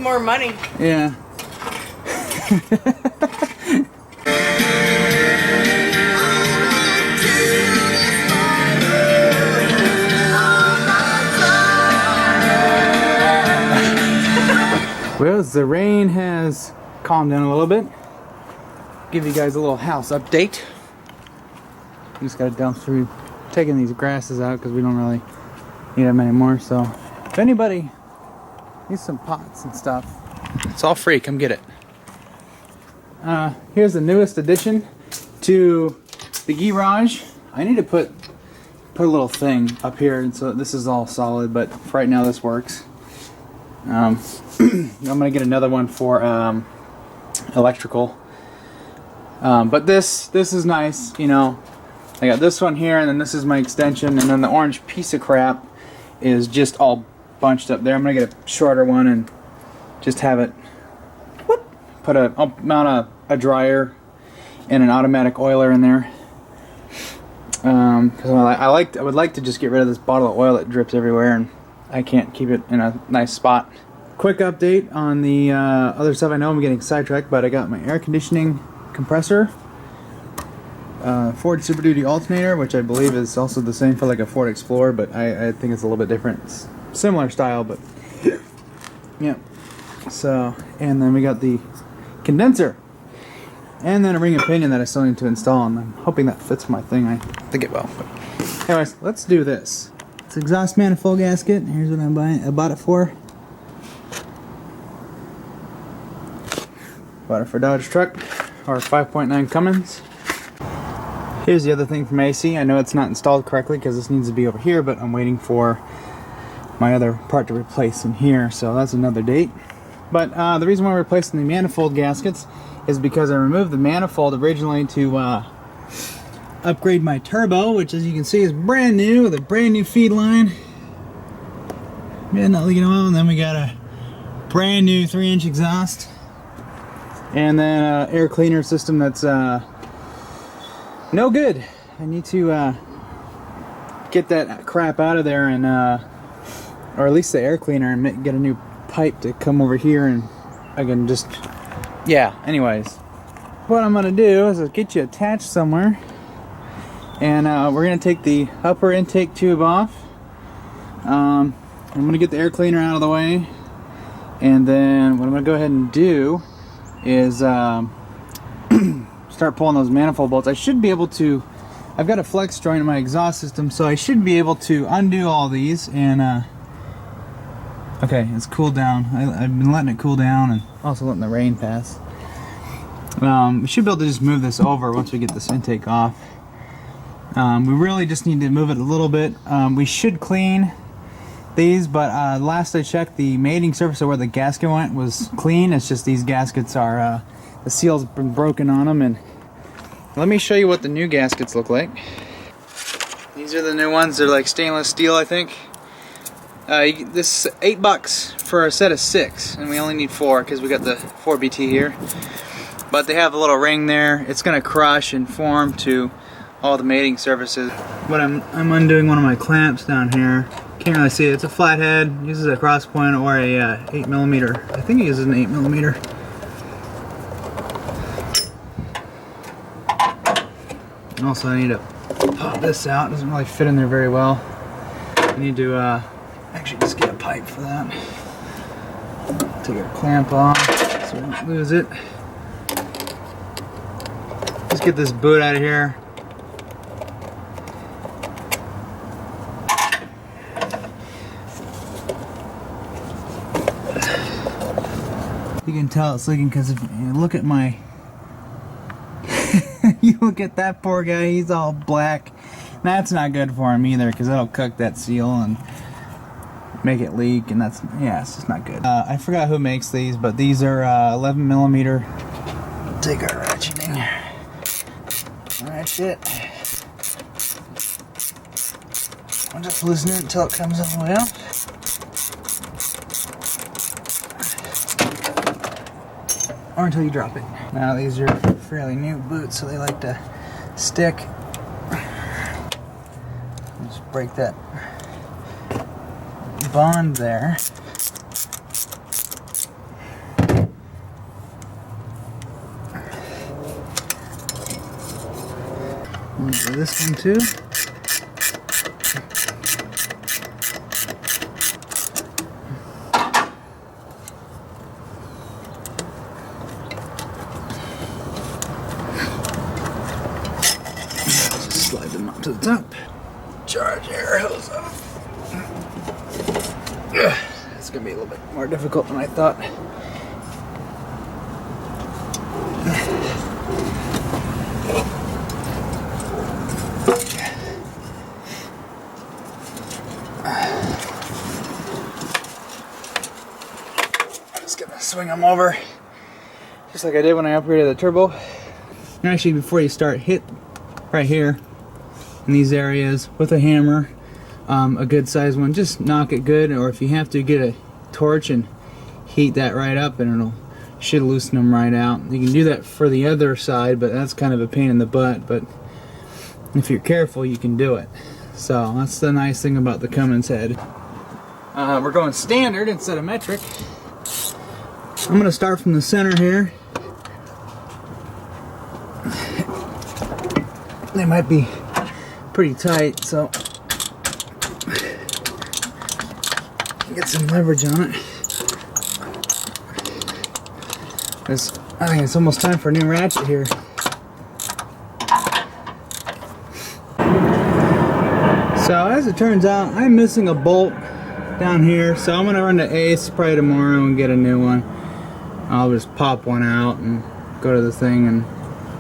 more money. Yeah. Well, as the rain has calmed down a little bit, give you guys a little house update. Just got to dump through taking these grasses out because we don't really need them anymore. So if anybody needs some pots and stuff, it's all free. Come get it. Here's the newest addition to the garage. I need to put a little thing up here, and so this is all solid, but for right now this works. I'm gonna get another one for electrical, but this is nice. You know, I got this one here, and then this is my extension, and then the orange piece of crap is just all bunched up there. I'm gonna get a shorter one and just have it. Whoop, I'll mount a dryer and an automatic oiler in there. Because I would like to just get rid of this bottle of oil that drips everywhere, and I can't keep it in a nice spot. Quick update on the other stuff. I know I'm getting sidetracked, but I got my air conditioning compressor, Ford Super Duty alternator, which I believe is also the same for like a Ford Explorer, but I think it's a little bit different. It's similar style, but yeah. So, and then we got the condenser, and then a ring and pinion that I still need to install, and I'm hoping that fits my thing. I think it will. But anyways, let's do this. It's exhaust manifold gasket. Here's what I'm buying. I bought it for. Bought it for Dodge truck, or 5.9 Cummins. Here's the other thing from AC. I know it's not installed correctly because this needs to be over here, but I'm waiting for my other part to replace in here, so that's another date. But the reason why we're replacing the manifold gaskets is because I removed the manifold originally to upgrade my turbo, which as you can see is brand new with a brand new feed line. Yeah, not leaking oil, and then we got a brand new 3-inch exhaust. And then air cleaner system that's no good. I need to get that crap out of there, and or at least the air cleaner, and get a new pipe to come over here, and I can just, yeah, anyways. What I'm gonna do is I'll get you attached somewhere, and we're gonna take the upper intake tube off. I'm gonna get the air cleaner out of the way, and then what I'm gonna go ahead and do is start pulling those manifold bolts. I should be able to, I've got a flex joint in my exhaust system, so I should be able to undo all these, and okay, it's cooled down. I've been letting it cool down and also letting the rain pass. We should be able to just move this over once we get this intake off. We really just need to move it a little bit. We should clean these, but last I checked, the mating surface of where the gasket went was clean. It's just these gaskets are, the seal's been broken on them. And let me show you what the new gaskets look like. These are the new ones. They're like stainless steel, I think. This is $8 for a set of 6, and we only need 4 because we got the 4BT here. But they have a little ring there. It's gonna crush and form to all the mating surfaces. But I'm undoing one of my clamps down here. Can't really see it. It's a flathead. Uses a cross point or a 8mm. I think it uses an 8mm. Also, I need to pop this out. It doesn't really fit in there very well. I need to actually just get a pipe for that. Take our clamp off so we don't lose it. Let's get this boot out of here. You can tell it's leaking because if you look at my you look at that poor guy, he's all black. That's not good for him either, because that'll cook that seal and make it leak, and that's, yeah, it's just not good. I forgot who makes these, but these are 11mm. Take our ratcheting. Ratchet. I'll just loosen it until it comes all the way up. Or until you drop it. Now these are fairly new boots, so they like to stick. Just break that bond there. I'm gonna do this one too. Just slide them up to the top. Charge air hose off. It's gonna be a little bit more difficult than I thought. Just gonna swing them over, just like I did when I upgraded the turbo. And actually, before you start, hit right here in these areas with a hammer, a good size one. Just knock it good, or if you have to, get a torch and heat that right up, and should loosen them right out. You can do that for the other side, but that's kind of a pain in the butt. But if you're careful, you can do it. So that's the nice thing about the Cummins head. We're going standard instead of metric. I'm gonna start from the center here. They might be pretty tight, so get some leverage on it. I think it's almost time for a new ratchet here. So as it turns out, I'm missing a bolt down here, so I'm gonna run to Ace probably tomorrow and get a new one. I'll just pop one out and go to the thing and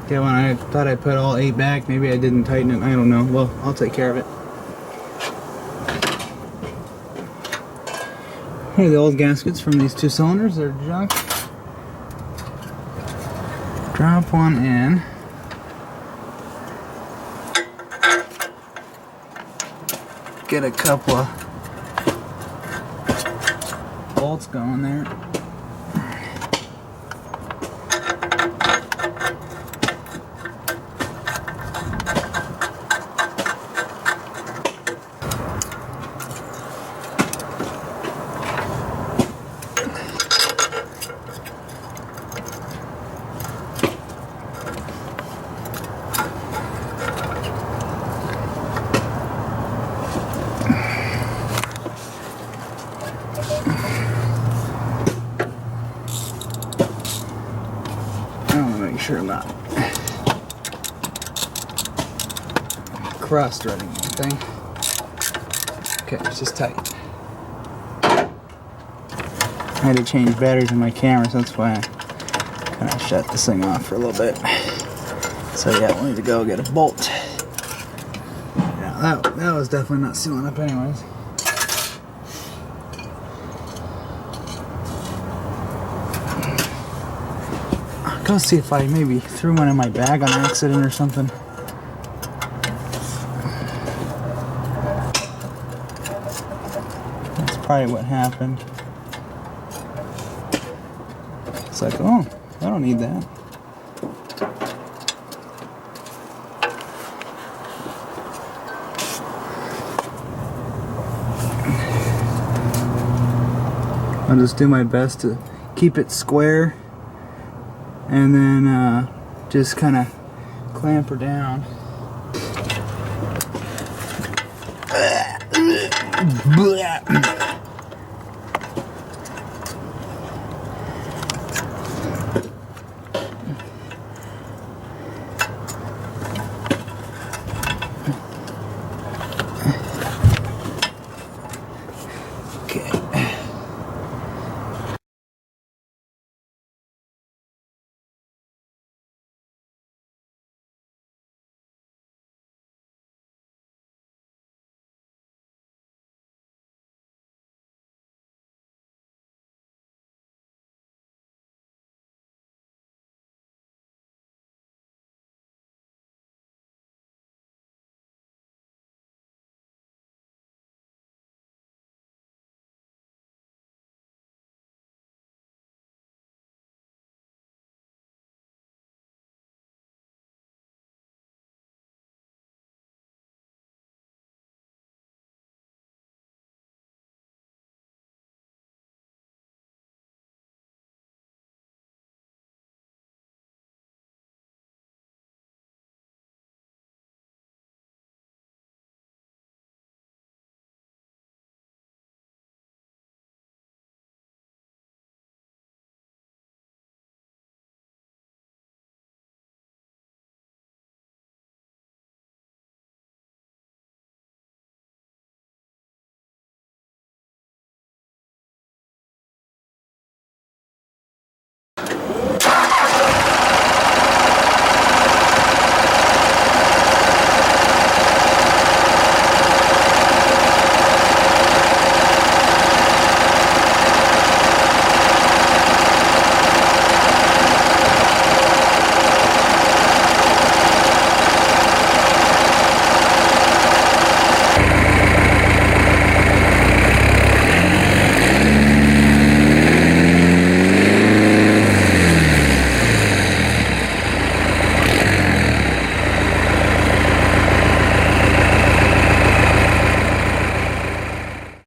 get one. I thought I put all 8 back. Maybe I didn't tighten it. I don't know. Well, I'll take care of it. Here are the old gaskets from these 2 cylinders. They're junk. Drop one in. Get a couple of bolts going there. Sure I'm not cross-threading anything. Okay, it's just tight. I had to change batteries in my camera, so that's why I kind of shut this thing off for a little bit. So yeah, we'll need to go get a bolt. Yeah, that was definitely not sealing up anyways. Go see if I maybe threw one in my bag on accident or something. That's probably what happened. It's like, oh, I don't need that. I'll just do my best to keep it square. And then just kind of clamp her down.